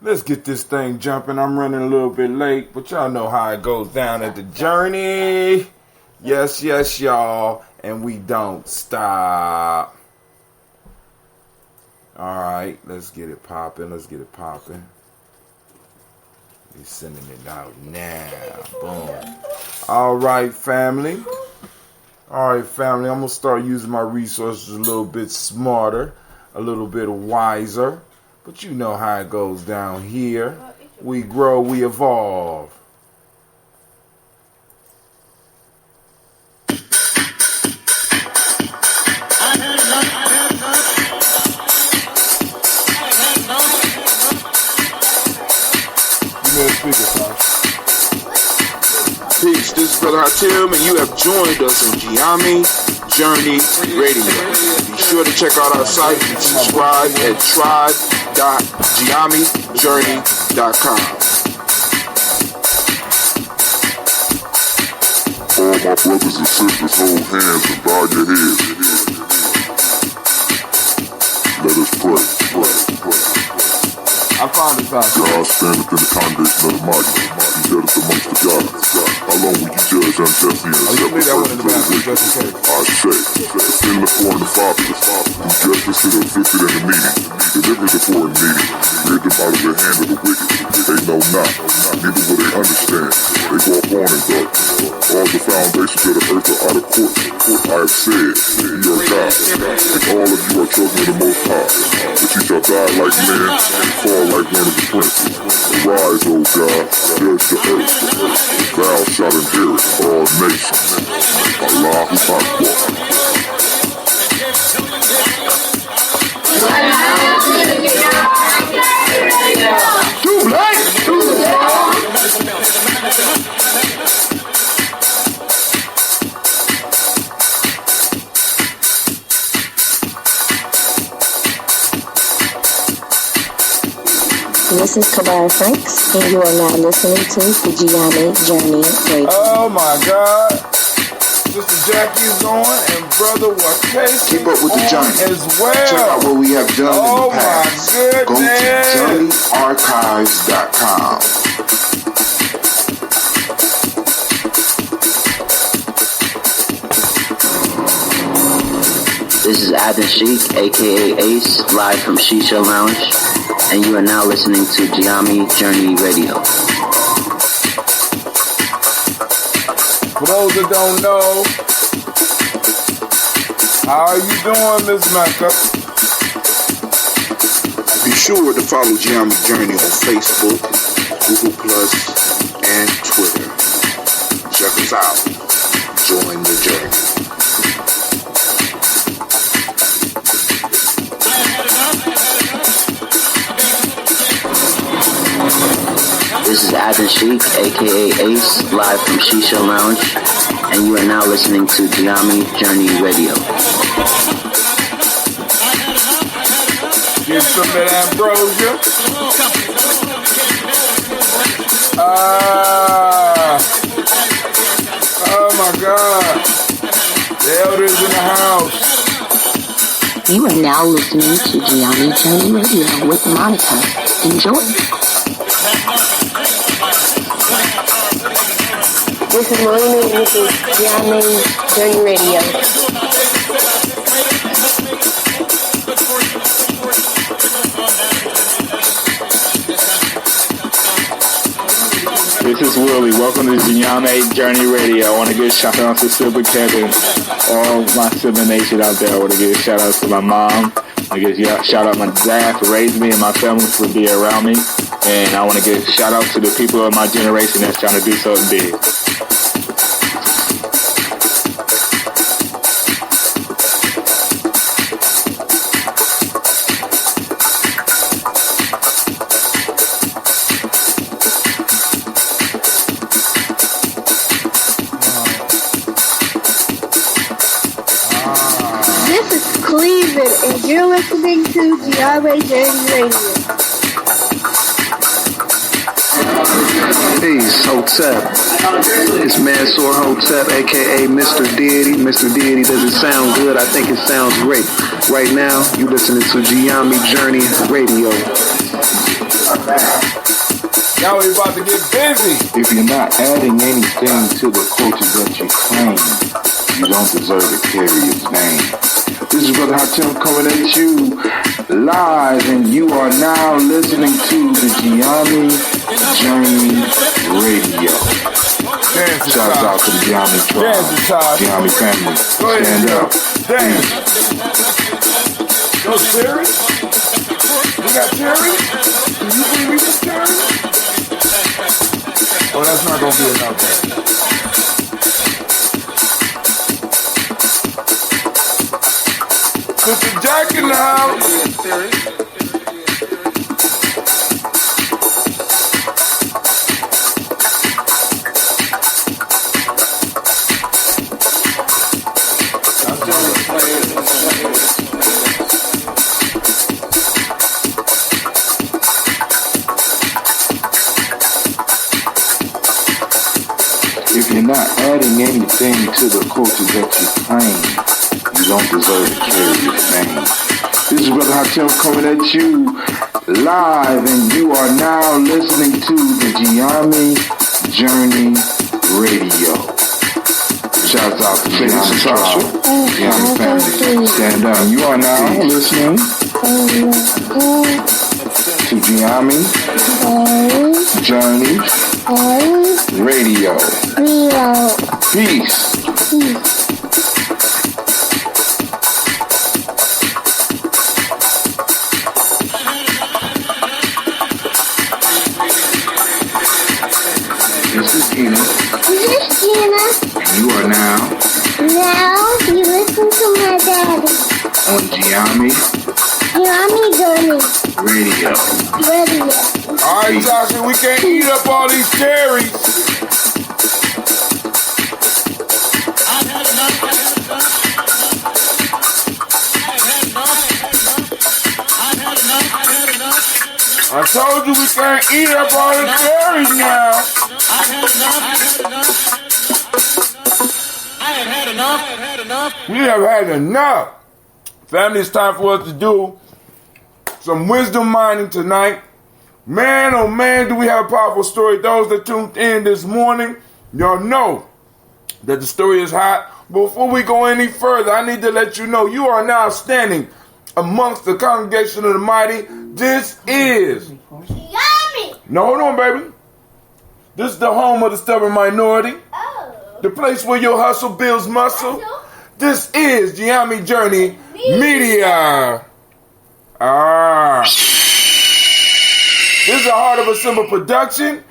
Let's get this thing jumping. I'm running a little bit late, but y'all know how it goes down at the journey. Yes, yes, y'all. And we don't stop. All right, let's get it popping. He's sending it out now. Boom. All right, family. I'm going to start using my resources a little bit smarter, a little bit wiser. But you know how it goes down here. We grow, we evolve. Peace, this is Brother Hatim, and you have joined us on Gye-Nyame Journey Radio. Be sure to check out our site and subscribe at tribe.gyenamejourney.com. All my brothers and sisters, hold hands and bow your heads. Let us pray. I found it out. God standeth in the congregation of the mighty. He judgeth amongst the gods. How long will you judge unjustly and accept the persons of the wicked? I say, defend the poor and the fatherless, do justice to the afflicted and the needy, deliver the poor and needy, rid them out of the hand of the wicked. They know not, neither will they understand. They go upon in darkness. All the foundations of the earth are out of court. I have said, ye are God, and all of you are children of the Most High. But ye shall die like men, and fall like one of the princes. Arise, O God, judge the earth. Thou shalt inherit all nations. Allahu Akbar. Too late! This is Kabara Franks, and you are now listening to the Gye-Nyame Journey Radio. Oh my God. Sister Jackie's on, and Brother Wakesi Keep up with the journey as well. Check out what we have done in the past. Go to journeyarchives.com. This is Adnan Sheik, aka Ace, live from Shisha Lounge, and you are now listening to Gye-Nyame Journey Radio. For those that don't know, how are you doing, Miss Mecca? Be sure to follow Gye-Nyame Journey on Facebook, Google+, and Twitter. Check us out. Join the journey. This is Adnan Sheik, aka Ace, live from Shisha Lounge, and you are now listening to Gye-Nyame Journey Radio. Get some of that ambrosia. Oh my God. The elders in the house. You are now listening to Gye-Nyame Journey Radio with Monica. Enjoy. This is Marina with the Gye-Nyame Journey Radio. This is Willie. Welcome to Gye-Nyame Journey Radio. I want to give a shout out to Silver Kevin, all my Silver Nation out there. I want to give a shout out to my mom. I give a shout out to my dad for raising me and my family for being around me. And I want to give a shout out to the people of my generation that's trying to do something big. And you're listening to Gye-Nyame Journey Radio. Peace, Hotep. It's Mansour Hotep, aka Mr. Deity. Mr. Deity doesn't sound good. I think it sounds great. Right now, you listening to Gye-Nyame Journey Radio. Now we about to get busy. If you're not adding anything to the culture that you claim, you don't deserve to carry its name. This is Brother Hatem coming at you live, and you are now listening to the Gye-Nyame Journey Radio. Shout out to the Gye-Nyame tribe, Gye-Nyame family. Stand up. Dance. Yo, Terry? We got Terry? Do you believe we got Terry? Oh, that's not gonna be enough. Sister Jack in the house. If you're not adding anything to the culture that you claim, you don't deserve to carry its name. This is Brother Hatem coming at you live, and you are now listening to the Gye-Nyame Journey Radio. Shouts out to Gye-Nyame tribe, Gye-Nyame family. Stand up. You are now listening to Gye-Nyame Journey Radio. Peace. This is Gina. And you are now you listen to my daddy. on Gye-Nyame Journey Radio. All right, Joshua, we can't eat up all these cherries. I told you we can't eat up all the cherries now. We have had enough. Family, it's time for us to do some wisdom mining tonight. Man, oh man, do we have a powerful story. Those that tuned in this morning, y'all know that the story is hot. Before we go any further, I need to let you know you are now standing amongst the congregation of the mighty. This is Yummy! No, hold on, baby. This is the home of the stubborn minority. The place where your hustle builds muscle. This is Gye-Nyame Journey Media. This is a Heart of a Simple production.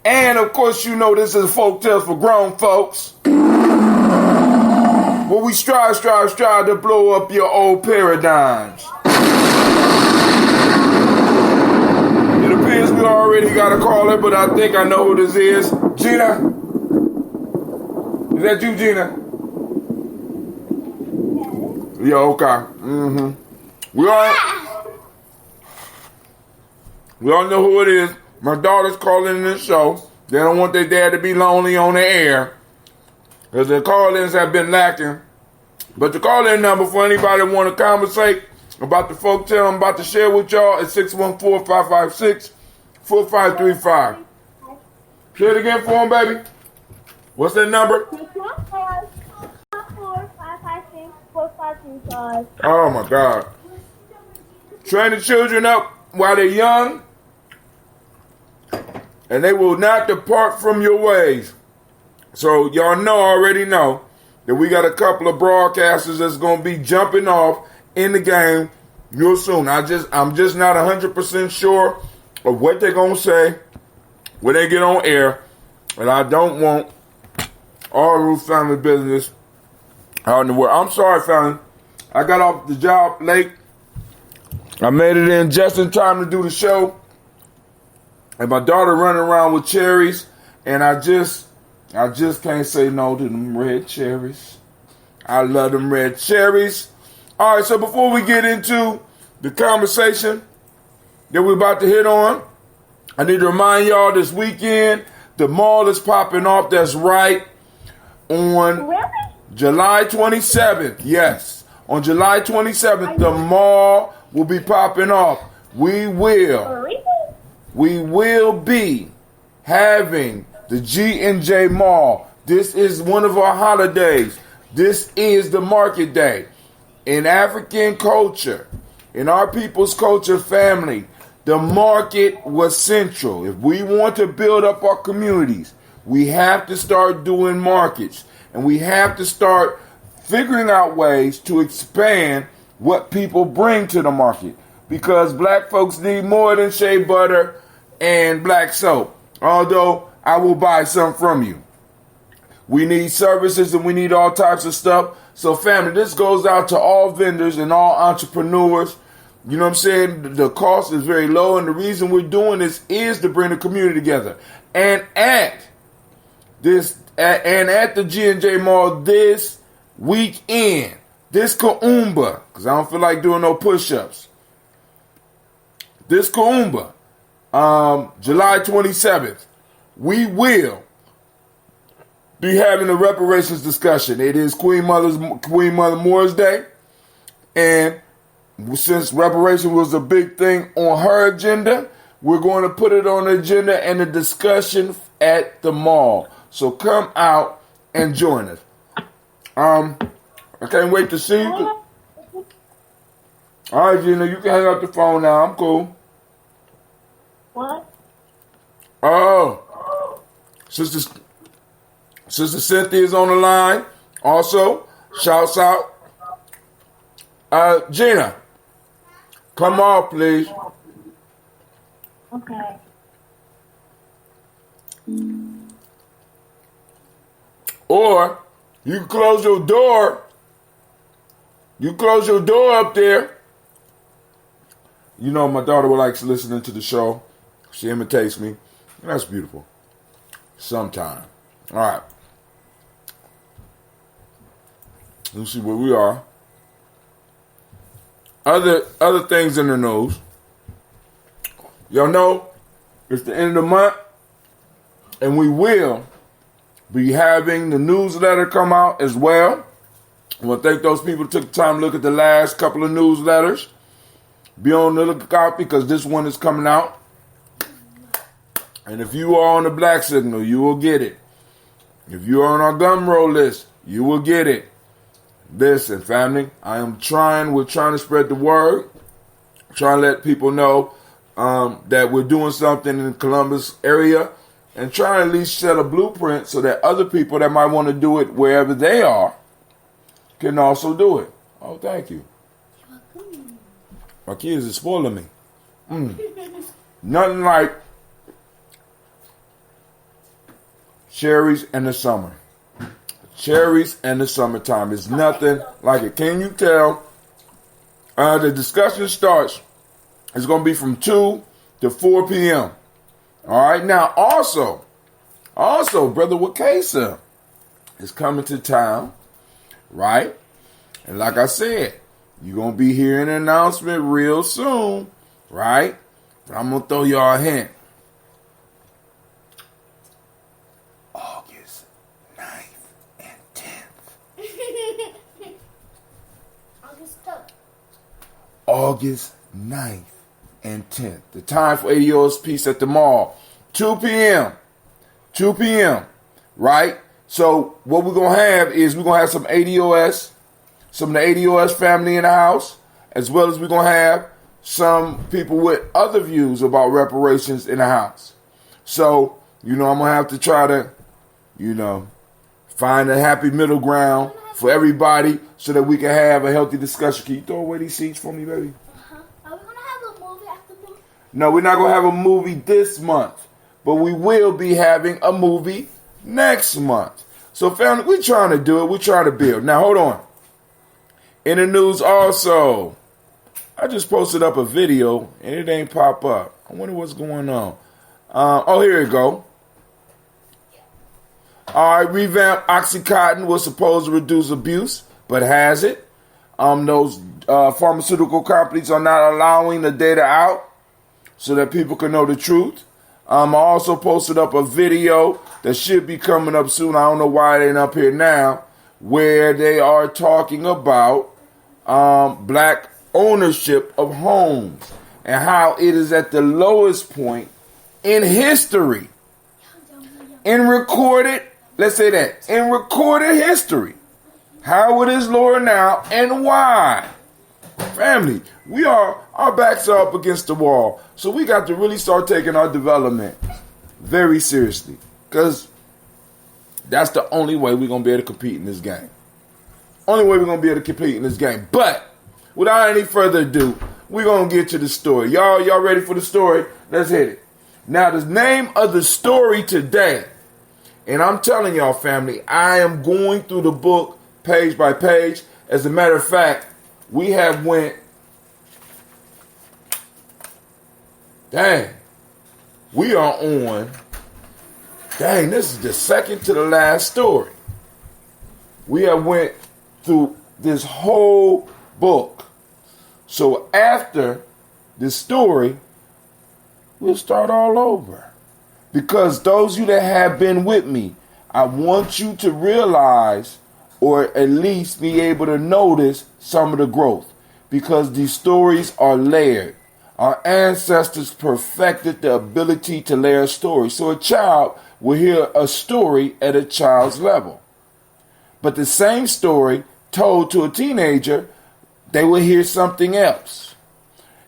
And of course, you know this is Folktales for grown folks. Where we strive to blow up your old paradigms. It appears we already got a caller, but I think I know who this is. Gina? Is that you, Gina? Yeah, okay. We all know who it is. My daughter's calling in the show. They don't want their dad to be lonely on the air, because the call-ins have been lacking. But the call-in number for anybody that want to conversate about the folk tale I'm about to share with y'all is 614-556-4535. Say it again for him, baby. What's that number? 614-556-4535. Oh, my God. Train the children up while they're young, and they will not depart from your ways. So y'all already know that we got a couple of broadcasters that's going to be jumping off in the game real soon. I'm just not 100% sure of what they're going to say when they get on air, and I don't want all Ruth family business out in the world. I'm sorry, family. I got off the job late. I made it in just in time to do the show, and my daughter running around with cherries, and I just can't say no to them red cherries. I love them red cherries. All right, so before we get into the conversation that we're about to hit on, I need to remind y'all this weekend, the mall is popping off. That's right. On July 27th. Yes. On July 27th, the mall will be popping off. We will we will be having the G&J Mall. This is one of our holidays. This is the market day. In African culture, in our people's culture family, the market was central. If we want to build up our communities, we have to start doing markets. And we have to start figuring out ways to expand what people bring to the market. Because black folks need more than shea butter and black soap. Although I will buy some from you. We need services and we need all types of stuff. So family, this goes out to all vendors and all entrepreneurs. You know what I'm saying? The cost is very low, and the reason we're doing this is to bring the community together. And at the G&J Mall this weekend, this Kaumba, because I don't feel like doing no push-ups. This Kaumba, July 27th, we will be having a reparations discussion. It is Queen Mother Moore's Day, and since reparation was a big thing on her agenda, we're going to put it on the agenda and a discussion at the mall. So come out and join us. I can't wait to see you. All right, Gina, you can hang up the phone now. I'm cool. What? Oh, Sister Cynthia's on the line. Also, shouts out. Gina, come on, please. Okay. Or you can close your door. You close your door up there. You know, my daughter likes listening to the show. She imitates me. That's beautiful. Sometime. All right. Let's see where we are. Other things in the news. Y'all know it's the end of the month, and we will be having the newsletter come out as well. I want to thank those people who took the time to look at the last couple of newsletters. Be on the lookout because this one is coming out. And if you are on the Black Signal, you will get it. If you are on our Gumroad list, you will get it. Listen, family, we're trying to spread the word, trying to let people know that we're doing something in the Columbus area, and trying to at least set a blueprint so that other people that might want to do it wherever they are can also do it. Oh, thank you. My kids are spoiling me. Nothing like cherries in the summer. Cherries in the summertime is nothing like it. Can you tell? The discussion starts. It's going to be from 2 to 4 p.m. All right. Now, also, Brother Wakesa is coming to town, right? And like I said, you're going to be hearing an announcement real soon, right? But I'm going to throw y'all a hint. August 9th and 10th. The time for ADOS Peace at the Mall. 2 p.m. 2 p.m. Right? So what we're going to have is we're going to have some ADOS, some of the ADOS family in the house, as well as we're going to have some people with other views about reparations in the house. So, I'm going to have to try to, find a happy middle ground for everybody so that we can have a healthy discussion. Can you throw away these seats for me, baby? Are we going to have a movie after this? No, we're not going to have a movie this month, but we will be having a movie next month. So, family, we're trying to do it. We're trying to build. Now, hold on. In the news also, I just posted up a video, and it ain't pop up. I wonder what's going on. Here we go. All right, revamped Oxycontin was supposed to reduce abuse, but has it? Those pharmaceutical companies are not allowing the data out so that people can know the truth. I also posted up a video that should be coming up soon. I don't know why it ain't up here now, where they are talking about black ownership of homes and how it is at the lowest point in history, in recorded, let's say that, in recorded history. How it is lower now and why. Family, our backs are up against the wall. So we got to really start taking our development very seriously. Because that's the only way we're going to be able to compete in this game. Only way we're going to be able to compete in this game. But without any further ado, we're going to get to the story. Y'all ready for the story? Let's hit it. Now, the name of the story today, and I'm telling y'all, family, I am going through the book page by page. As a matter of fact, we have went, we are on, this is the second to the last story. We have went through this whole book. So after this story, we'll start all over. Because those of you that have been with me, I want you to realize, or at least be able to notice, some of the growth. Because these stories are layered. Our ancestors perfected the ability to layer stories. So a child will hear a story at a child's level. But the same story told to a teenager, they will hear something else.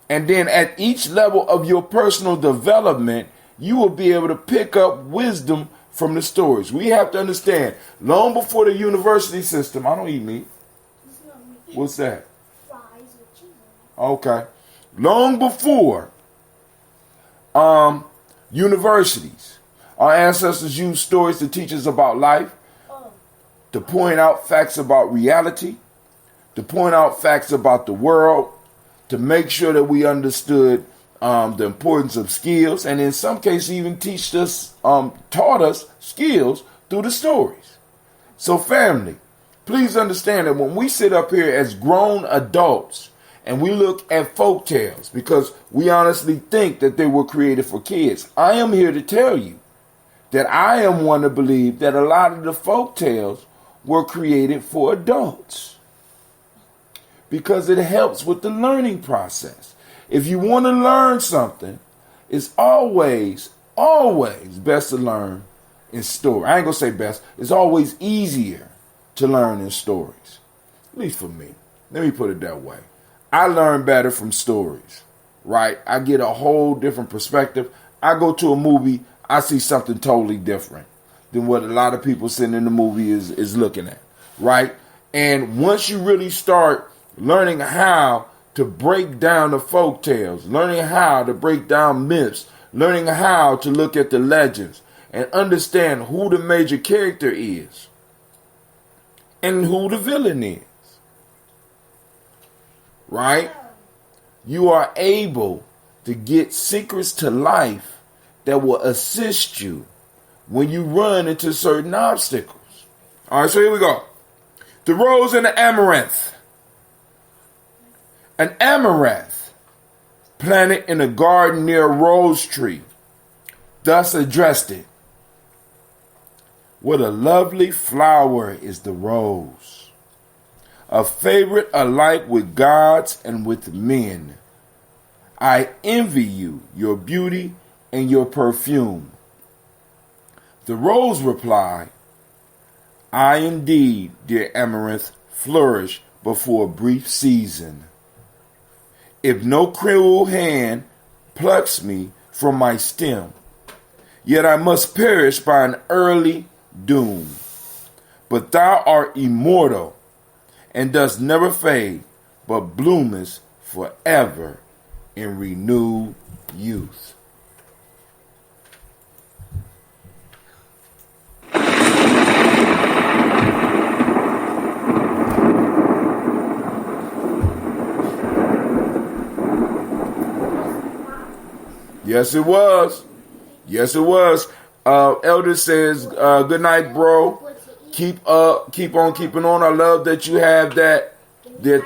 And then at each level of your personal development, you will be able to pick up wisdom from the stories. We have to understand, long before the university system, I don't eat meat. What's that? Fries with cheese. Okay. Long before universities, our ancestors used stories to teach us about life, to point out facts about reality, to point out facts about the world, to make sure that we understood the importance of skills, and in some cases even taught us skills through the stories. So family, please understand that when we sit up here as grown adults and we look at folk tales, because we honestly think that they were created for kids, I am here to tell you that I am one to believe that a lot of the folk tales were created for adults. Because it helps with the learning process. If you want to learn something, it's always best to learn in story. I ain't going to say best. It's always easier to learn in stories. At least for me. Let me put it that way. I learn better from stories, right? I get a whole different perspective. I go to a movie, I see something totally different than what a lot of people sitting in the movie is looking at, right? And once you really start learning how to break down the folk tales, learning how to break down myths, learning how to look at the legends and understand who the major character is and who the villain is, right? You are able to get secrets to life that will assist you when you run into certain obstacles. All right, so here we go. The rose and the amaranth. An amaranth planted in a garden near a rose tree thus addressed it. What a lovely flower is the rose, a favorite alike with gods and with men. I envy you, your beauty and your perfume. The rose replied, I indeed, dear amaranth, flourish but for a brief season. If no cruel hand plucks me from my stem, yet I must perish by an early doom. But thou art immortal, and dost never fade, but bloomest forever in renewed youth. Yes, it was. Yes, it was. Elder says, good night, bro. Keep on keeping on. I love that you have that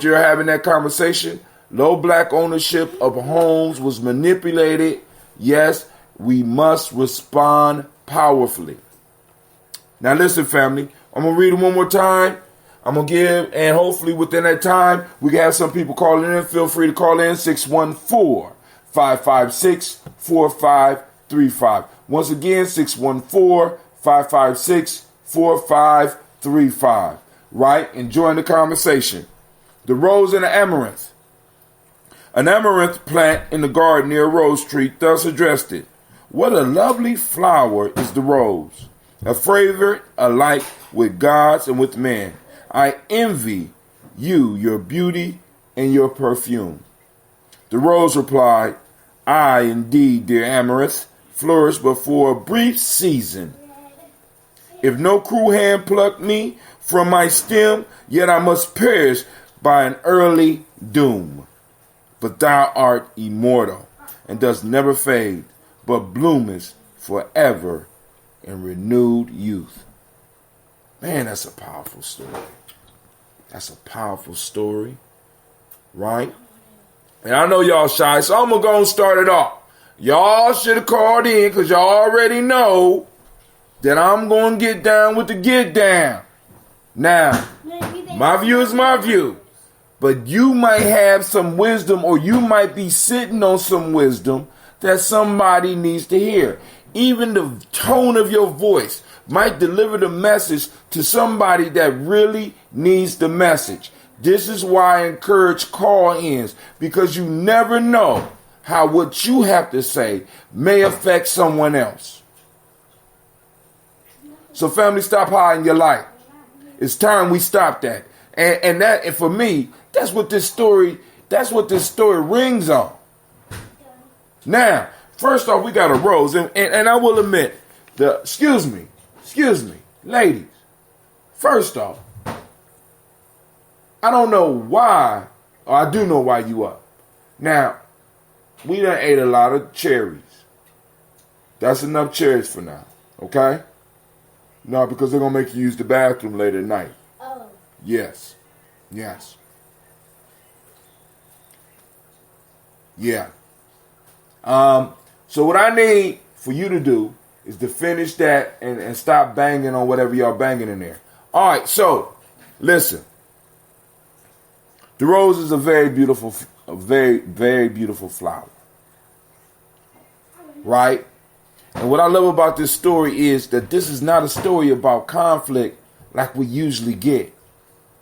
you're having that conversation. Low black ownership of homes was manipulated. Yes, we must respond powerfully. Now listen, family. I'm going to read it one more time. I'm going to give, and hopefully within that time, we can have some people calling in. Feel free to call in 614-556-45 4535. Once again, 614-556-4535. Right? And join the conversation. The rose and the amaranth. An amaranth plant in the garden near a rose tree thus addressed it. What a lovely flower is the rose, a favorite alike with gods and with men. I envy you, your beauty and your perfume. The rose replied, I indeed, dear amaranth, flourish but for a brief season. If no cruel hand plucked me from my stem, yet I must perish by an early doom. But thou art immortal, and dost never fade, but bloomest forever in renewed youth. Man, that's a powerful story. That's a powerful story, right? And I know y'all shy, so I'm going to go and start it off. Y'all should have called in because y'all already know that I'm going to get down with the get down. Now, my view is my view. But you might have some wisdom, or you might be sitting on some wisdom that somebody needs to hear. Even the tone of your voice might deliver the message to somebody that really needs the message. This is why I encourage call-ins, because you never know how what you have to say may affect someone else. So family, stop hiding your light. It's time we stop that. And for me, that's what this story rings on. Now, first off, we got a rose, and I will admit, excuse me, ladies. First off, I don't know why, or I do know why you up. Now, we done ate a lot of cherries. That's enough cherries for now, okay? No, because they're gonna make you use the bathroom later at night. Oh. Yes. Yeah. So what I need for you to do is to finish that and stop banging on whatever y'all banging in there. All right, so listen. The rose is a very, very beautiful flower. Right? And what I love about this story is that this is not a story about conflict like we usually get.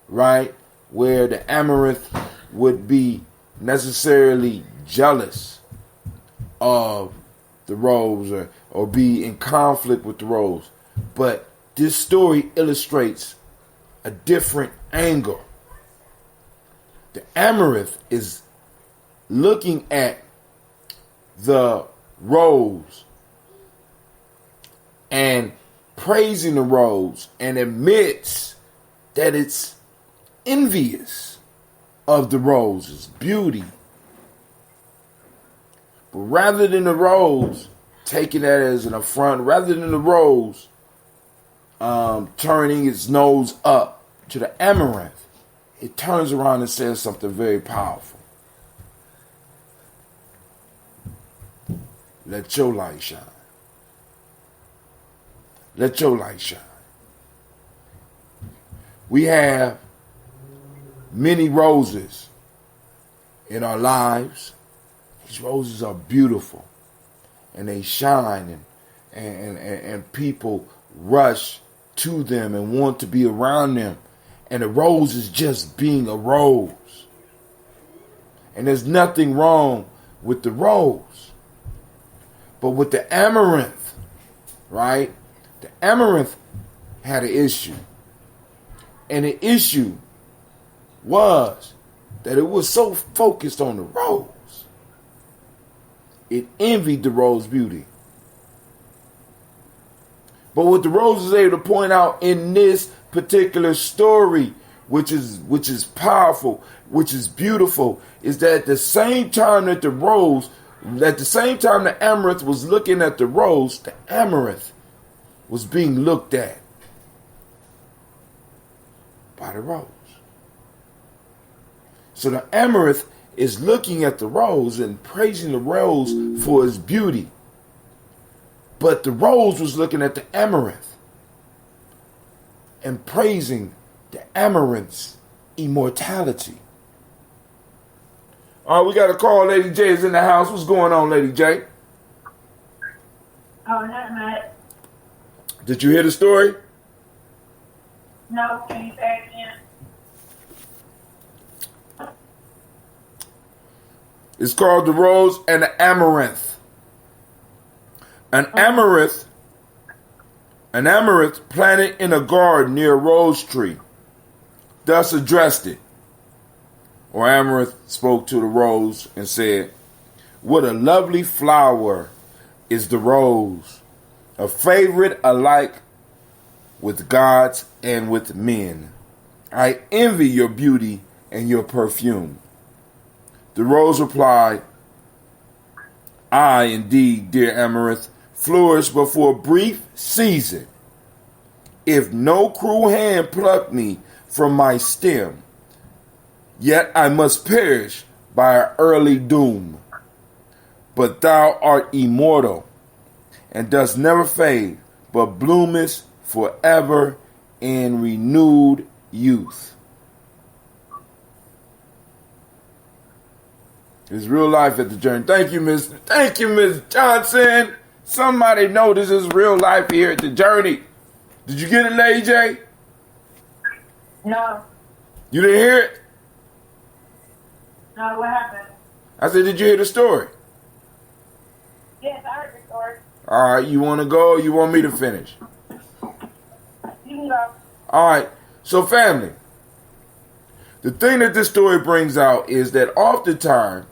Right? Where the amaranth would be necessarily jealous of the rose or be in conflict with the rose. But this story illustrates a different angle. The amaranth is looking at the rose and praising the rose and admits that it's envious of the rose's beauty. But rather than the rose taking that as an affront, rather than the rose turning its nose up to the amaranth, it turns around and says something very powerful. Let your light shine. Let your light shine. We have many roses in our lives. These roses are beautiful and they shine and people rush to them and want to be around them. And the rose is just being a rose. And there's nothing wrong with the rose. But with the amaranth, right? The amaranth had an issue. And the issue was that it was so focused on the rose. It envied the rose beauty. But what the rose is able to point out in this particular story, which is powerful, which is beautiful, is that at the same time that the amaranth was looking at the rose, the amaranth was being looked at by the rose. So the amaranth is looking at the rose and praising the rose for its beauty. But the rose was looking at the amaranth and praising the amaranth's immortality. All right, we got a call. Lady J is in the house. What's going on, Lady J? Oh, not much. Did you hear the story? No, can you say it again? It's called The Rose and the Amaranth. An amaranth planted in a garden near a rose tree thus addressed it. Or Amaranth spoke to the rose and said, "What a lovely flower is the rose, a favorite alike with gods and with men. I envy your beauty and your perfume." The rose replied, "I indeed, dear Amaranth, flourish but for a brief season. If no cruel hand pluck me from my stem, yet I must perish by an early doom. But thou art immortal, and dost never fade, but bloomest forever in renewed youth." It's real life at the journey. Thank you, Miss Johnson. Somebody know this is real life here at the journey. Did you get it, Lady J? No. You didn't hear it? No, what happened? I said, did you hear the story? Yes, I heard the story. All right, you want to go or you want me to finish? You can go. All right, so family, the thing that this story brings out is that oftentimes,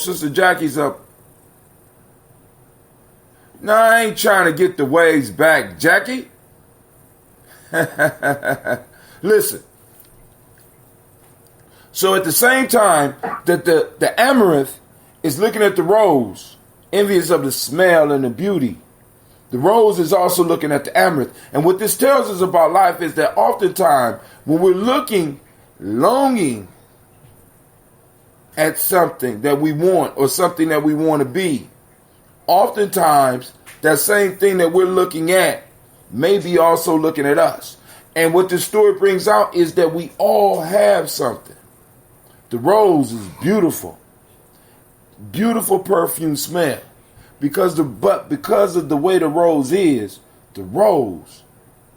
Sister Jackie's up. No, I ain't trying to get the waves back, Jackie. Listen. So at the same time that the amaranth is looking at the rose, envious of the smell and the beauty, the rose is also looking at the amaranth. And what this tells us about life is that oftentimes when we're longing at something that we want or something that we want to be, oftentimes that same thing that we're looking at may be also looking at us. And what this story brings out is that we all have something. The rose is beautiful. Beautiful perfume smell. Because of the way the rose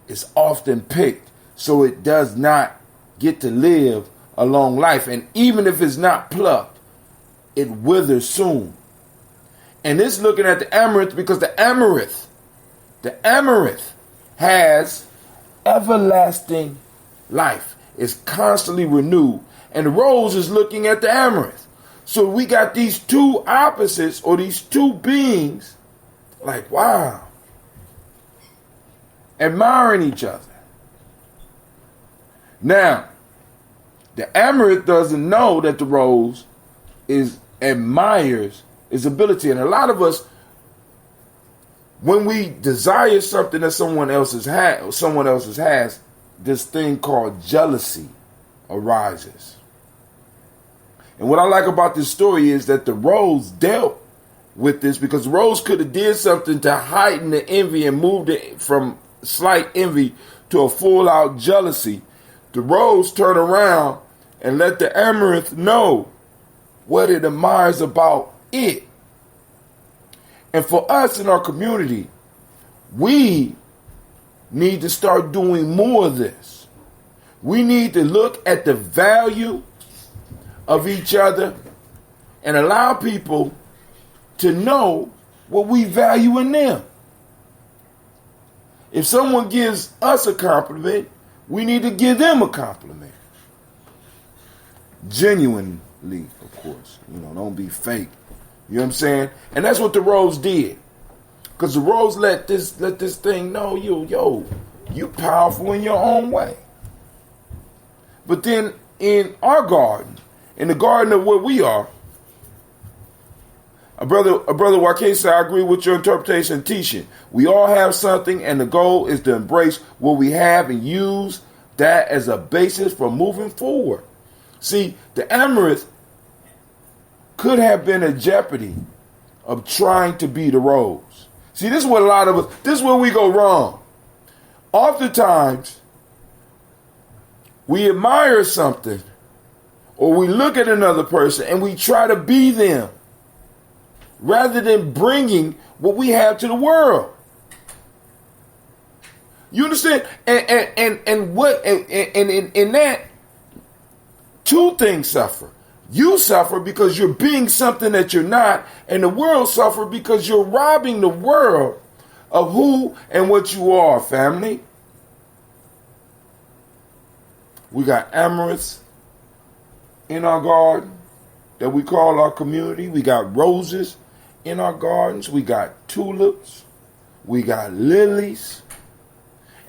is often picked so it does not get to live a long life. And even if it's not plucked, it withers soon. And it's looking at the amaranth because the amaranth has everlasting life. It's constantly renewed. And the rose is looking at the amaranth. So we got these two opposites or these two beings like, wow, admiring each other. Now, the amaranth doesn't know that the rose admires its ability. And a lot of us, when we desire something that someone else has, this thing called jealousy arises. And what I like about this story is that the rose dealt with this because the rose could have did something to heighten the envy and moved it from slight envy to a full-out jealousy. The rose turned around and let the amaranth know what it admires about it. And for us in our community, we need to start doing more of this. We need to look at the value of each other and allow people to know what we value in them. If someone gives us a compliment, we need to give them a compliment. Genuinely, of course. Don't be fake. You know what I'm saying? And that's what the rose did. Because the rose let this thing know, you powerful in your own way. But then in our garden, in the garden of where we are, a brother Joaquin said, I agree with your interpretation and teaching. We all have something, and the goal is to embrace what we have and use that as a basis for moving forward. See, the amaranth could have been a jeopardy of trying to be the rose. See, this is where we go wrong. Oftentimes, we admire something, or we look at another person and we try to be them. rather than bringing what we have to the world. You understand? And in that, two things suffer. You suffer because you're being something that you're not, and the world suffer because you're robbing the world of who and what you are, family. We got amaranths in our garden that we call our community. We got roses in our gardens. We got tulips. We got lilies.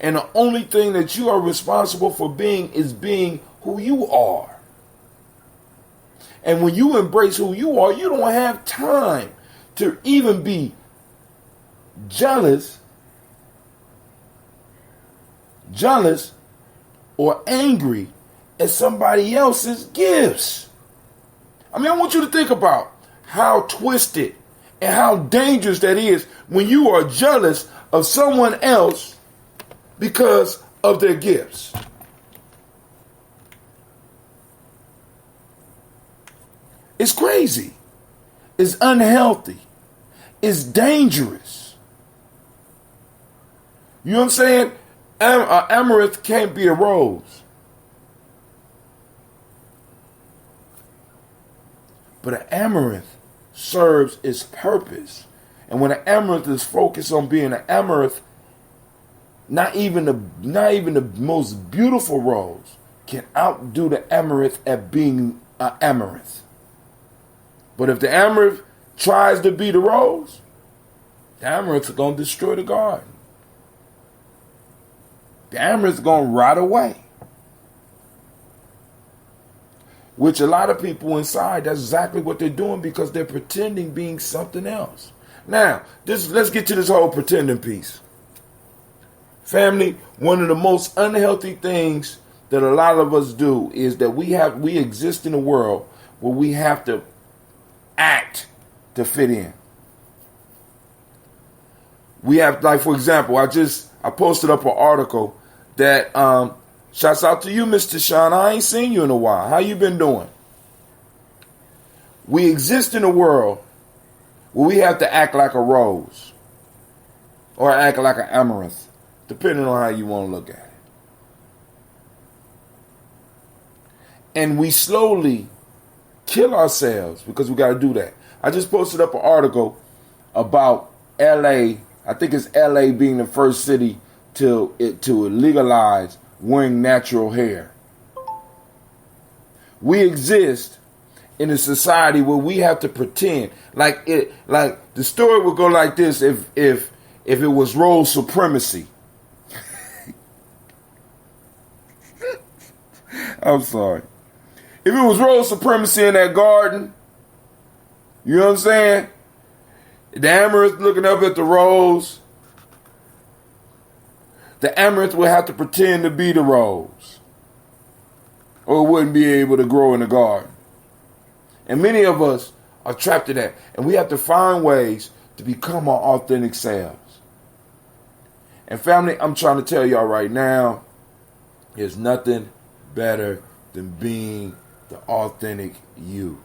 And the only thing that you are responsible for being is being who you are. And when you embrace who you are, you don't have time to even be jealous or angry at somebody else's gifts. I mean, I want you to think about how twisted and how dangerous that is when you are jealous of someone else because of their gifts. It's crazy. It's unhealthy. It's dangerous. You know what I'm saying? Amaranth can't be a rose. But an amaranth serves its purpose. And when an amaranth is focused on being an amaranth, not even the most beautiful rose can outdo the amaranth at being an amaranth. But if the amaranth tries to be the rose, the amaranth is going to destroy the garden. The amaranth is going to rot away. Which a lot of people inside, that's exactly what they're doing because they're pretending being something else. Now, let's get to this whole pretending piece. Family, one of the most unhealthy things that a lot of us do is that we exist in a world where we have to act to fit in. We have, like, for example, I posted up an article that shouts out to you, Mr. Sean. I ain't seen you in a while. How you been doing? We exist in a world where we have to act like a rose or act like an amaranth, depending on how you want to look at it. And we slowly kill ourselves because we got to do that. I just posted up an article about LA. I think it's LA being the first city to legalize wearing natural hair. We exist in a society where we have to pretend like the story would go like this if it was rose supremacy. I'm sorry. If it was rose supremacy in that garden, you know what I'm saying? The amaranth looking up at the rose. The amaranth would have to pretend to be the rose, or it wouldn't be able to grow in the garden. And many of us are trapped in that. And we have to find ways to become our authentic selves. And family, I'm trying to tell y'all right now, there's nothing better than being the authentic you.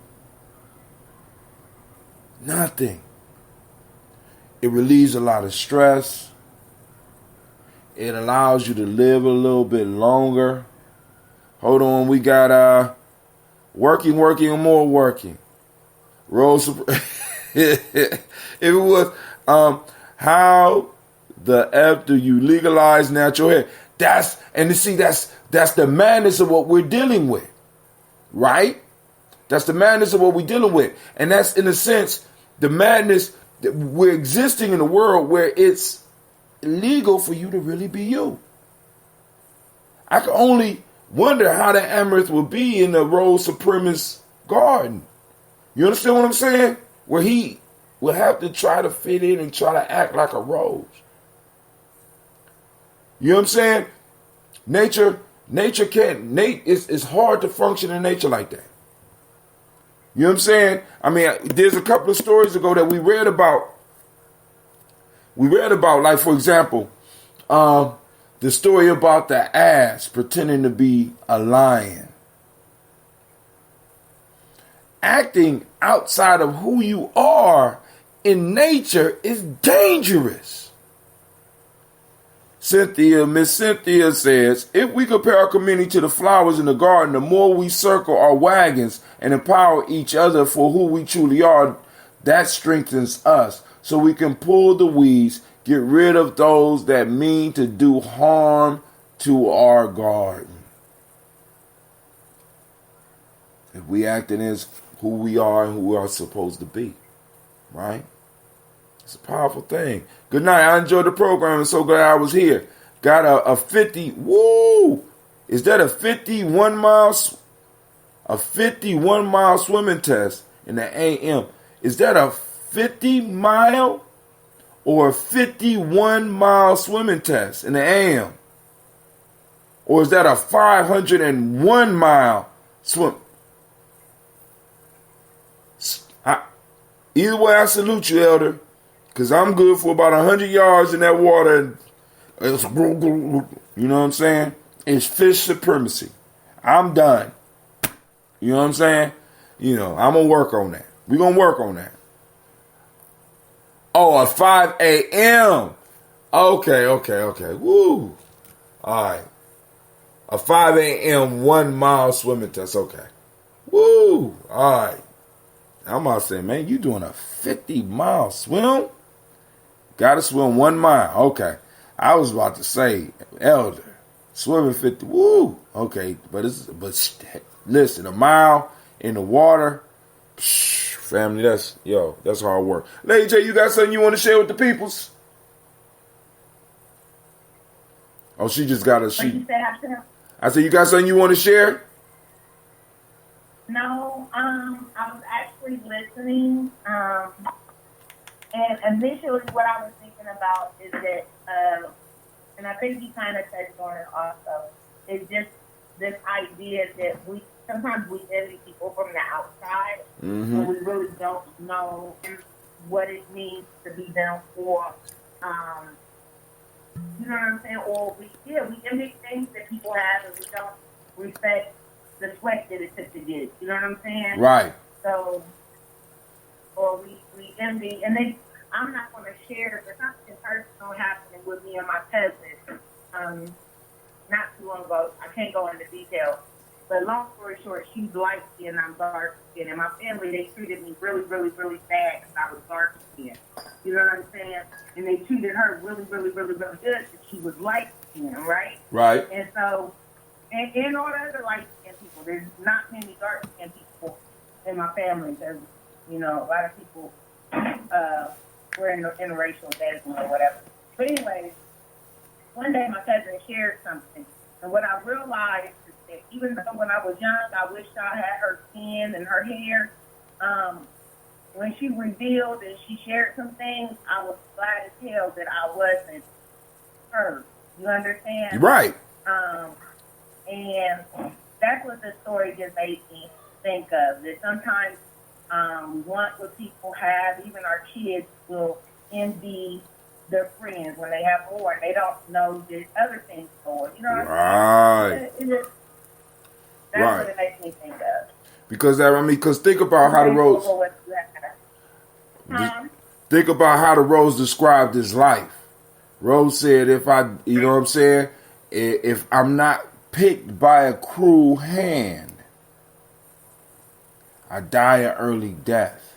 Nothing. It relieves a lot of stress. It allows you to live a little bit longer. Hold on, we got working, and more working. Rose. If it was how the F do you legalize natural hair? That's the madness of what we're dealing with. Right? That's the madness of what we're dealing with. And that's, in a sense, the madness that we're existing in a world where it's illegal for you to really be you. I can only wonder how the amaranth will be in the rose supremacist garden. You understand what I'm saying? Where he will have to try to fit in and try to act like a rose. You know what I'm saying? Nature can't, it's hard to function in nature like that. You know what I'm saying? I mean, there's a couple of stories ago that we read about. Like, for example, the story about the ass pretending to be a lion. Acting outside of who you are in nature is dangerous. Miss Cynthia says, if we compare our community to the flowers in the garden, the more we circle our wagons and empower each other for who we truly are, that strengthens us. So we can pull the weeds, get rid of those that mean to do harm to our garden. If we acting as who we are and who we are supposed to be, right? It's a powerful thing. Good night. I enjoyed the program. I'm so glad I was here. Got a 50. Woo! Is that a 51 miles? A 51 mile swimming test in the AM. Is that a 50 mile or a 51 mile swimming test in the AM? Or is that a 501 mile swim? Either way, I salute you, Elder, because I'm good for about 100 yards in that water. You know what I'm saying? It's fish supremacy. I'm done. You know what I'm saying? You know, I'm going to work on that. We're going to work on that. Oh, at 5 a.m. Okay. Woo. All right. A 5 a.m. 1 mile swimming test. Okay. Woo. All right. I'm about to say, man, you doing a 50 mile swim? Got to swim 1 mile. Okay. I was about to say, Elder, swimming 50. Woo. Okay. But listen, a mile in the water. Psh, family, that's hard work. Lady J, you got something you want to share with the peoples? Oh, she just got a sheet. I said, you got something you want to share? No, I was actually listening, and initially what I was thinking about is that, and I think you kind of touched on it also, is just this idea that sometimes we envy people from the outside, and we really don't know what it means to be them for, you know what I'm saying? Or we envy things that people have, and we don't respect the sweat that it took to get it. You know what I'm saying? Right. So, or we envy, and I'm not going to share, but something personal happening with me and my cousin, not too long ago. I can't go into detail, but long story short, she's light skinned, I'm dark skinned, and my family, they treated me really, really, really bad because I was dark skinned. You know what I'm saying? And they treated her really, really, really, really good because she was light skinned, right? Right. And so, in order to light skinned people, there's not many dark skinned people in my family because, you know, a lot of people were in interracial dating or whatever. But anyways, one day my cousin shared something, and what I realized is that even though when I was young, I wished I had her skin and her hair, when she revealed and she shared some things, I was glad as hell that I wasn't her. You understand? Right. And that's what the story just made me think of. That sometimes we want what people have. Even our kids will envy their friends when they have more, and they don't know there's other things going. You know what I'm saying? That's what it makes me think of. Because think about how the Rose. Think about how the Rose described his life. Rose said, you know what I'm saying? If I'm not picked by a cruel hand, I die an early death.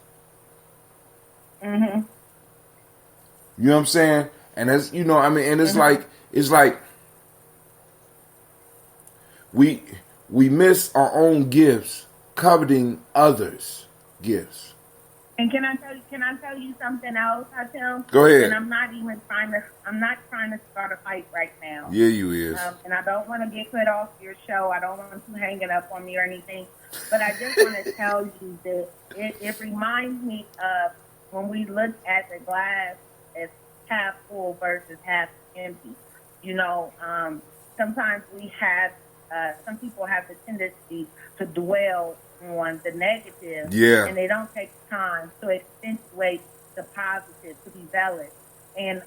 Mm-hmm. You know what I'm saying? And it's, you know, I mean, and it's like we miss our own gifts, coveting others' gifts. And can I tell you something else, Hatem? Go ahead. And I'm not trying to start a fight right now. Yeah, you is. And I don't want to get put off your show. I don't want you hanging up on me or anything. But I just want to tell you that it reminds me of when we look at the glass as half full versus half empty. You know, sometimes some people have the tendency to dwell on the negative, and they don't take time to accentuate the positive, to be valid. And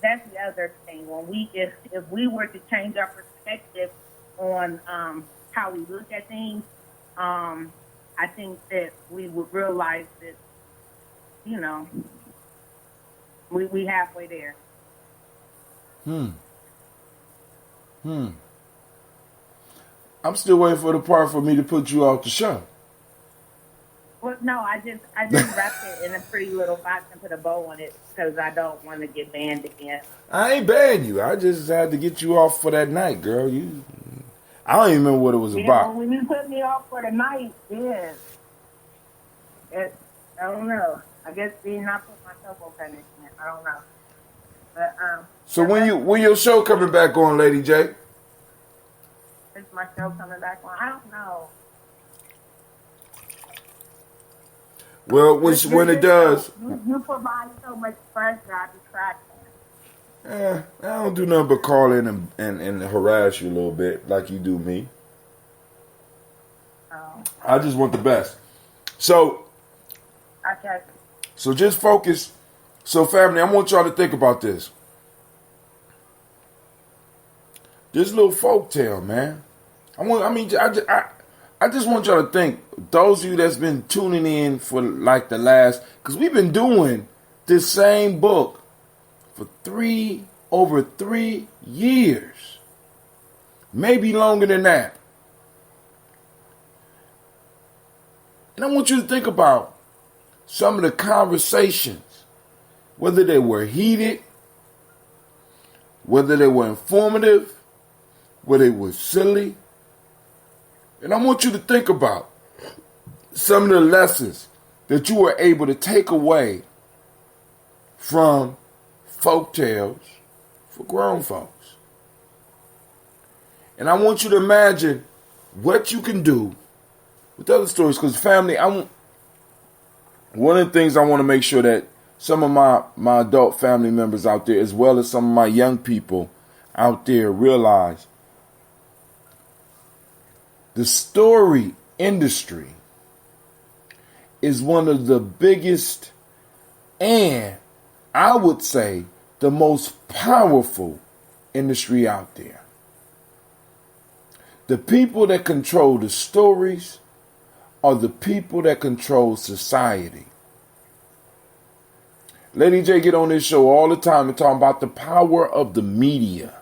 that's the other thing. When if we were to change our perspective on how we look at things, I think that we would realize that, you know, We halfway there. I'm still waiting for the part for me to put you off the show. Well, no, I just wrapped it in a pretty little box and put a bow on it because I don't want to get banned again. I ain't banned you. I just had to get you off for that night, girl. I don't even remember what it was about. When you put me off for the night, I don't know. I guess did not put myself on punishment. I don't know. But so when your show coming back on, Lady J? Is my show coming back on? I don't know. Well, when it does, you provide so much pressure. I detract. I don't do nothing but call in and harass you a little bit like you do me. Oh. I just want the best. So, Okay. So just focus. So, family, I want y'all to think about this. This little folktale, man. I just want y'all to think. Those of you that's been tuning in for like the last, because we've been doing this same book for over 3 years, maybe longer than that. And I want you to think about some of the conversations, whether they were heated, whether they were informative, whether they were silly. And I want you to think about some of the lessons that you were able to take away from folktales for grown folks. And I want you to imagine what you can do with other stories. Because family, one of the things I want to make sure that some of my adult family members out there, as well as some of my young people out there, realize the story industry is one of the biggest and I would say the most powerful industry out there. The people that control the stories are the people that control society. Lady J get on this show all the time and talk about the power of the media.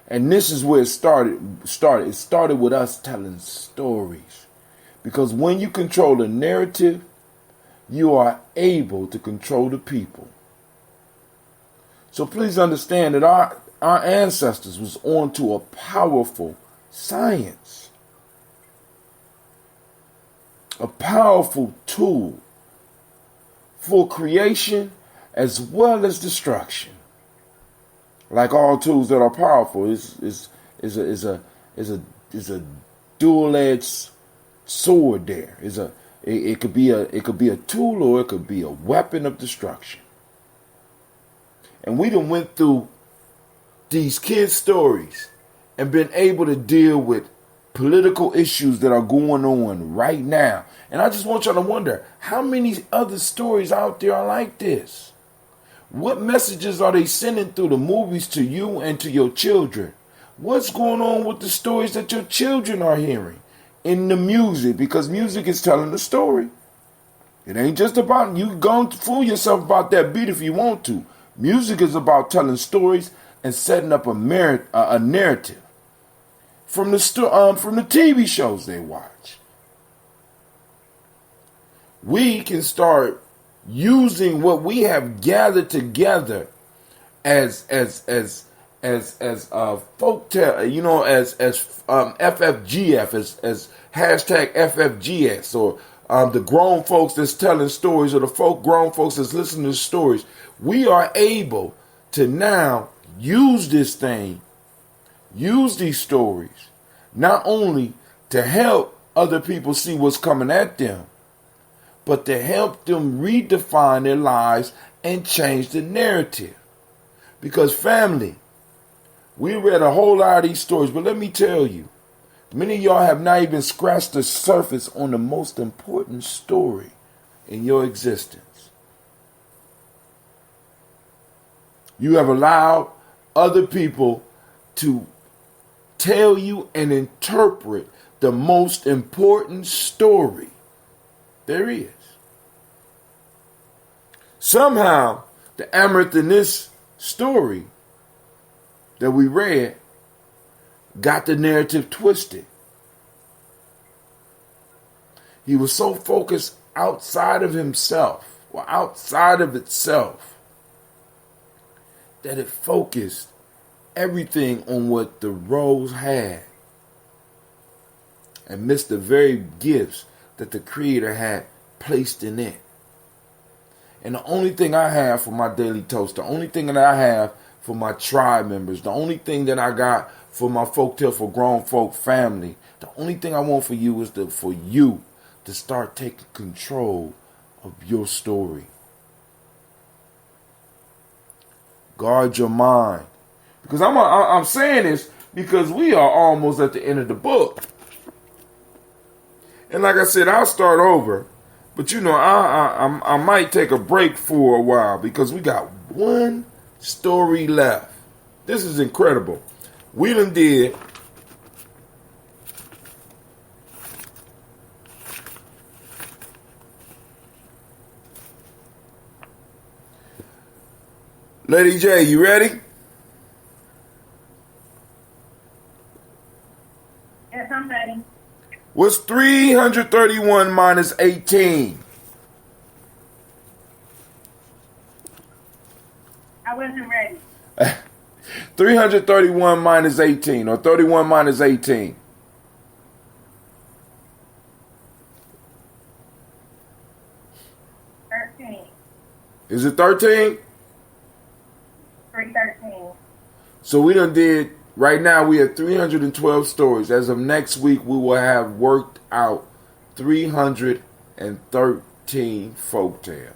And this is where it started. It started with us telling stories. Because when you control the narrative, you are able to control the people. So please understand that our ancestors was on to a powerful science. A powerful tool for creation as well as destruction. Like all tools that are powerful, is a dual-edged sword. There it could be a tool or it could be a weapon of destruction. And we done went through these kids' stories and been able to deal with political issues that are going on right now. And I just want y'all to wonder, how many other stories out there are like this? What messages are they sending through the movies to you and to your children? What's going on with the stories that your children are hearing in the music? Because music is telling the story. It ain't just about, you going to fool yourself about that beat if you want to. Music is about telling stories and setting up a narrative from the TV shows they watch. We can start using what we have gathered together as folktale, as FFGF, as hashtag FFGS, or the grown folks that's telling stories, or the grown folks that's listening to stories. We are able to now use these stories, not only to help other people see what's coming at them, but to help them redefine their lives and change the narrative. Because family, we read a whole lot of these stories, but let me tell you, many of y'all have not even scratched the surface on the most important story in your existence. You have allowed other people to tell you and interpret the most important story there is. Somehow, The Amaranth in this story that we read got the narrative twisted. He was so focused outside of himself, or outside of itself, that it focused everything on what the rose had and missed the very gifts that the Creator had placed in it. And the only thing I have for my daily toast, the only thing that I have for my tribe members, the only thing that I got for my Folktale for Grown Folk family, the only thing I want for you is for you to start taking control of your story. Guard your mind. Because I'm saying this because we are almost at the end of the book. And like I said, I'll start over. But you know, I might take a break for a while because we got one story left. This is incredible. We done did Lady J, you ready? Yes, I'm ready. What's 331 minus 18? I wasn't ready. 331 minus 18, or 31 minus 18. 13. Is it 13? 313. So we done did, right now we have 312 stories. As of next week, we will have worked out 313 folktales.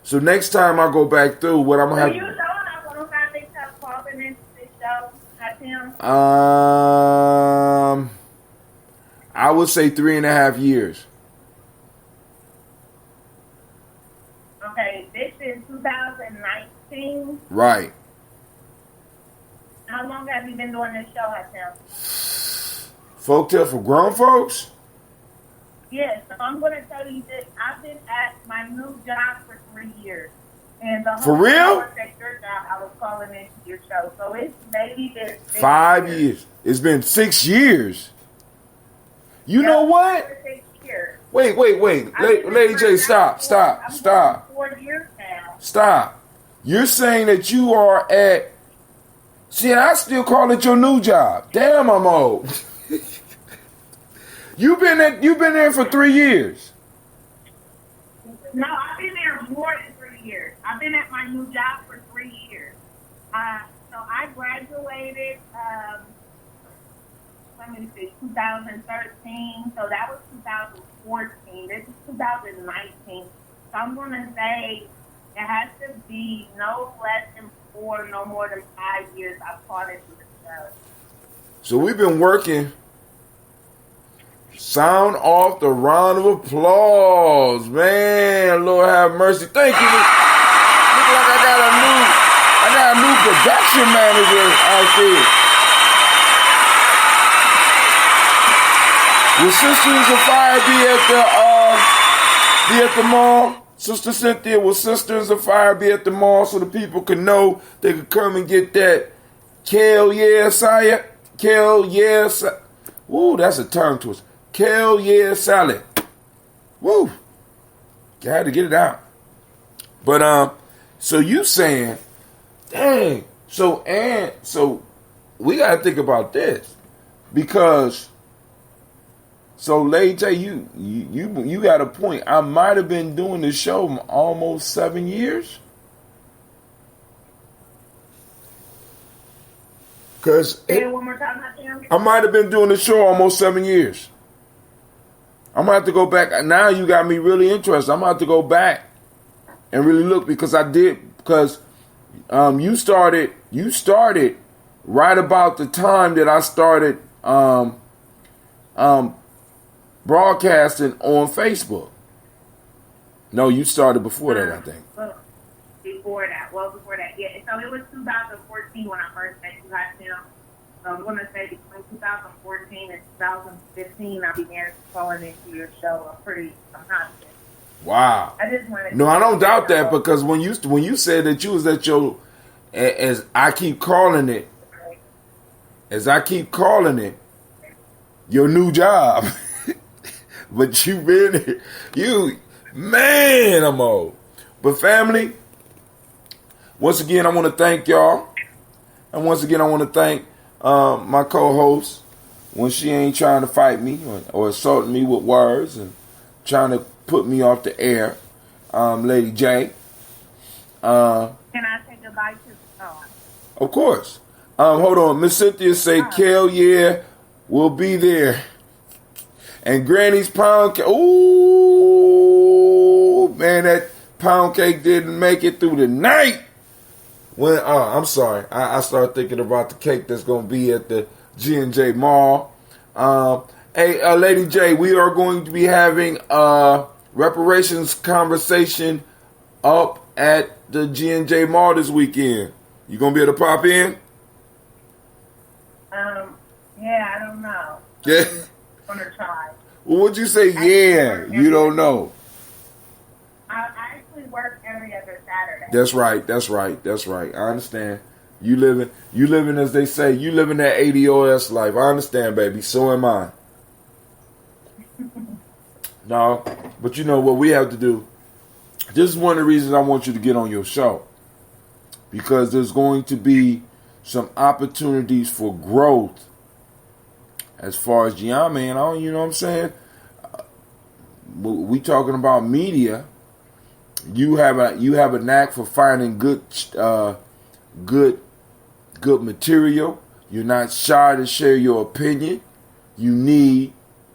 So next time I go back through, what I'm going to have... You know I'm going to have to calling into this show at him? I would say 3.5 years. Okay, this is 2019. Right. How long have you been doing this show at him? Folktale for Grown Folks? Yes, so I'm going to tell you this. I've been at my new job for 3 years. And the For real? I worked at your job, I was calling into your show. So it's maybe been 5 years. It's been 6 years. You know what? 6 years. Wait. Lady J, stop. 4 years now. Stop. You're saying that you are at... See, I still call it your new job. Damn, I'm old. You've been there for 3 years. No, I've been there more than 3 years. I've been at my new job for 3 years. So I graduated, let me see, 2013. So that was 2014. This is 2019. So I'm going to say it has to be no less than 4, no more than 5 years I've taught into the show. So we've been working. Sound off the round of applause. Man, Lord have mercy. Thank you. Look like I got a new production manager out there. Will Sisters of Fire be at the mall? Sister Cynthia, will Sisters of Fire be at the mall so the people can know they can come and get that kale yeah saya? Kale yeah salad. Woo, that's a tongue twister. Kale yeah salad. Woo. I had to get it out. But so you saying, dang, so we gotta think about this. Because so Lady J, you got a point. I might have been doing this show almost 7 years. Cause one more time, I might have been doing the show almost 7 years. I'm gonna have to go back. Now you got me really interested. I'm gonna have to go back and really look because you started right about the time that I started broadcasting on Facebook. No, you started before that, I think. Before that, yeah. So it was 2014 when I first met you guys now. So I'm going to say between 2014 and 2015, I began calling into your show. I'm confident. Wow. I just wanted No, I don't doubt that, because when you said that you was at your, as I keep calling it, your new job. But you been, I'm old. But family, once again, I want to thank y'all. And once again, I want to thank my co-host, when she ain't trying to fight me or assaulting me with words and trying to put me off the air, Lady J. Can I say goodbye to the song? Of course. Hold on. Miss Cynthia say, Kel, yeah, we'll be there. And Granny's pound cake. Ooh, man, that pound cake didn't make it through the night. When I'm sorry. I started thinking about the cake that's going to be at the G&J Mall. Hey, Lady J, we are going to be having a reparations conversation up at the G&J Mall this weekend. You going to be able to pop in? Yeah, I don't know. Yeah. I'm going to try. Well, what'd you say? Yeah, you don't know. I actually work every other Saturday. That's right. I understand. You living, as they say, you living that ADOS life. I understand, baby. So am I. No, but you know what we have to do? This is one of the reasons I want you to get on your show. Because there's going to be some opportunities for growth as far as Gye-Nyame, and you know what I'm saying? We talking about media. You have a knack for finding good material. You're not shy to share your opinion. You need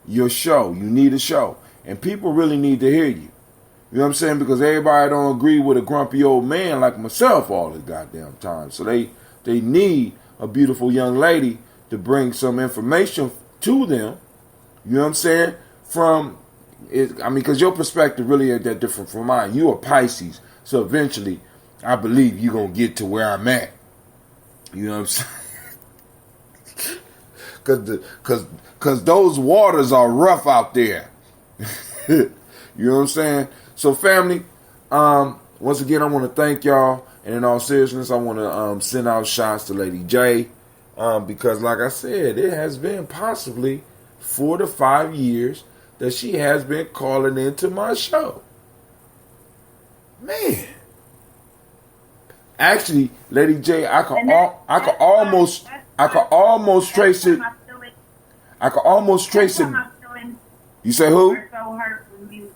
your show. You need a show. And people really need to hear you. You know what I'm saying? Because everybody don't agree with a grumpy old man like myself all the goddamn time. So they need a beautiful young lady to bring some information to them. You know what I'm saying? Because your perspective really ain't that different from mine. You are Pisces. So eventually, I believe you're going to get to where I'm at. You know what I'm saying? Because those waters are rough out there. You know what I'm saying? So family, once again, I want to thank y'all. And in all seriousness, I want to send out shots to Lady J. Because like I said, it has been possibly 4 to 5 years that she has been calling into my show. Man. Actually, Lady J, I could almost trace it. I could almost trace it. You say who? So hurt when you.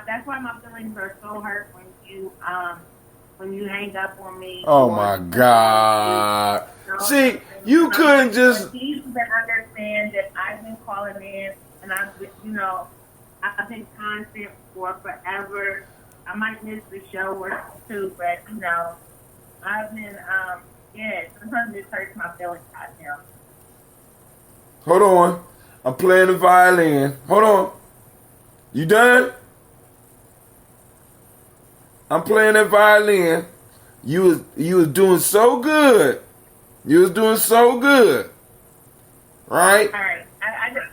That's why my feelings are so hurt when you hang up on me. Oh my God! See, you couldn't just. You can understand that I've been calling in, and I've been constant for forever. I might miss the show or two, but I've been sometimes it hurts my feelings right now. Hold on. I'm playing the violin. Hold on. You done? I'm playing that violin. You was doing so good. You was doing so good. Right? All right.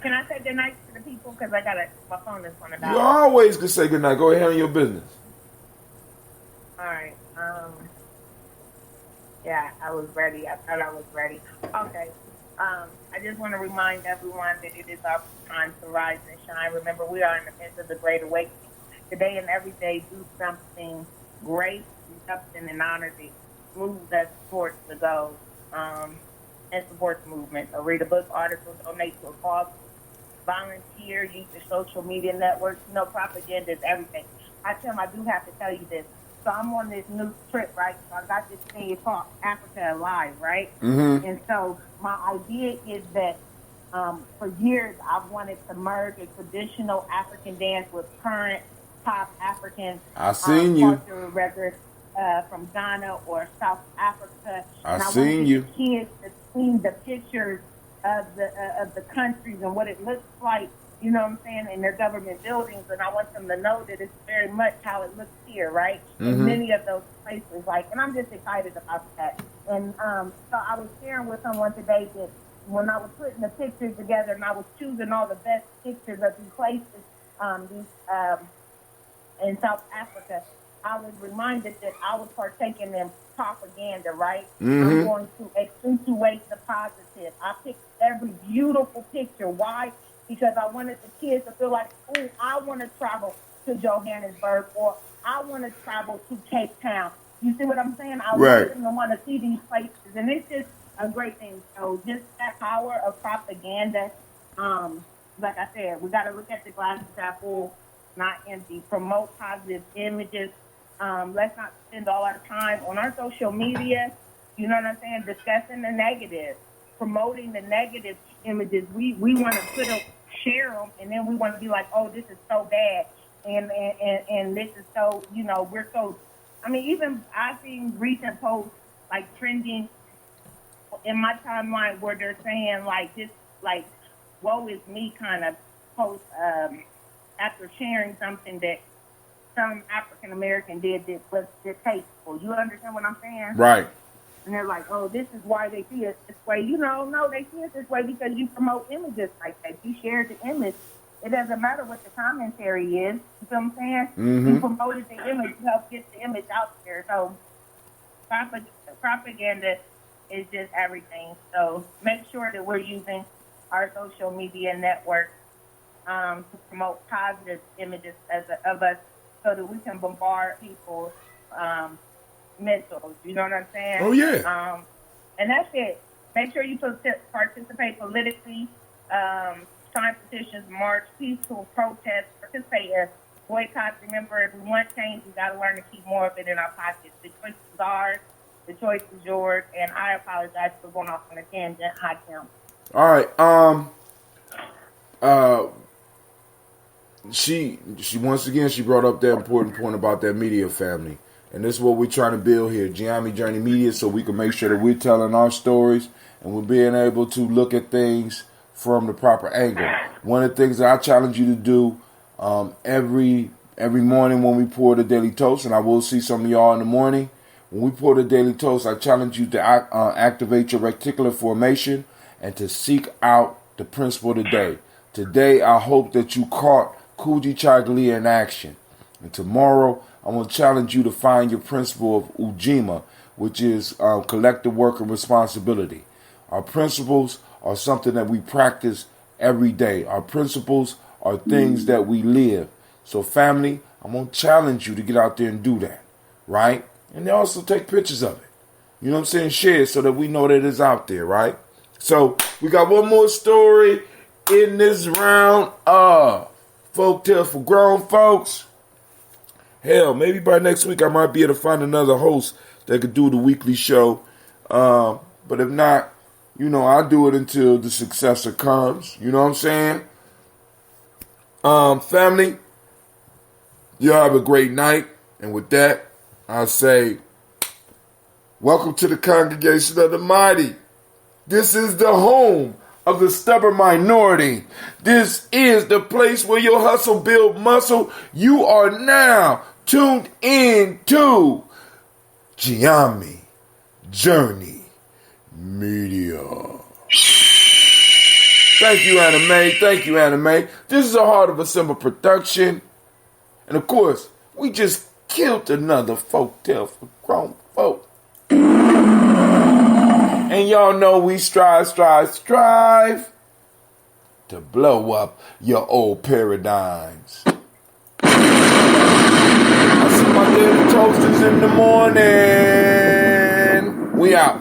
Can I say goodnight to the people? Because my phone is on the dial. You always can say goodnight. Go ahead, handle your business. All right. Yeah, I was ready. I thought I was ready. Okay. I just want to remind everyone that it is our time to rise and shine. Remember, we are in the midst of the Great Awakening. Today and every day, do something great, do something in honor that moves us towards the goal and support the movement. So read a book, article, donate to a cause, volunteer, use your social media networks. Propaganda is everything. Tim, I do have to tell you this. So I'm on this new trip, right? So I got this thing called Africa Alive, right? Mm-hmm. And so my idea is that for years I've wanted to merge a traditional African dance with current pop African cultural records from Ghana or South Africa. And I seen you. Want the kids to see the pictures of the countries and what it looks like. You know what I'm saying, in their government buildings, and I want them to know that it's very much how it looks here, right? Mm-hmm. In many of those places, and I'm just excited about that. And so I was sharing with someone today that when I was putting the pictures together and I was choosing all the best pictures of these places, in South Africa, I was reminded that I was partaking in propaganda, right? I'm going to accentuate the positive. I picked every beautiful picture. Why? Because I wanted the kids to feel like, oh, I want to travel to Johannesburg, or I want to travel to Cape Town. You see what I'm saying? I want them to want to see these places. And it's just a great thing. So just that power of propaganda, like I said, we got to look at the glass half full, not empty. Promote positive images. Let's not spend all our time on our social media, you know what I'm saying, discussing the negative, promoting the negative images. We want to share them, and then we want to be like, oh, this is so bad, and this is so, you know, we're so, I mean, even I've seen recent posts, like, trending in my timeline where they're saying, like, this, like, woe is me kind of post after sharing something that some African American did that was distasteful. You understand what I'm saying? Right. And they're like, oh, this is why they see us this way. You know, no, they see us this way because you promote images like that. You share the image. It doesn't matter what the commentary is. You feel what I'm saying? You promoted the image. You helped get the image out there. So propaganda is just everything. So make sure that we're using our social media network to promote positive images of us, so that we can bombard people's mentals. You know what I'm saying? Oh, yeah. And that's it. Make sure you participate politically, sign petitions, march, peaceful protest, participate in boycotts. Remember, if we want change, we got to learn to keep more of it in our pockets. The choice is ours. The choice is yours. And I apologize for going off on a tangent. Hi, Tim. All right. She once again, she brought up that important point about that media family. And this is what we're trying to build here, Gye-Nyame Journey Media, so we can make sure that we're telling our stories and we're being able to look at things from the proper angle. One of the things that I challenge you to do every morning when we pour the Daily Toast, and I will see some of y'all in the morning, when we pour the Daily Toast, I challenge you to activate your reticular formation and to seek out the principle of the day. Today, I hope that you caught Kujichagulia in action. And tomorrow, I'm going to challenge you to find your principle of Ujima, which is collective work and responsibility. Our principles are something that we practice every day. Our principles are things that we live. So family, I'm going to challenge you to get out there and do that, right? And they also take pictures of it. You know what I'm saying? Share it so that we know that it's out there, right? So we got one more story in this round of Folktales for Grown Folks. Hell, maybe by next week I might be able to find another host that could do the weekly show. But if not, you know, I'll do it until the successor comes. You know what I'm saying? Family, you have a great night. And with that, I say, welcome to the congregation of the mighty. This is the home of the stubborn minority. This is the place where your hustle build muscle. You are now tuned in to Gye-Nyame Journey Media. Thank you, Anime. Thank you, Anime. This is a Heart of a Simple production. And of course, we just killed another folktale for grown folk. And y'all know we strive to blow up your old paradigms. I see my daily toasters in the morning. We out.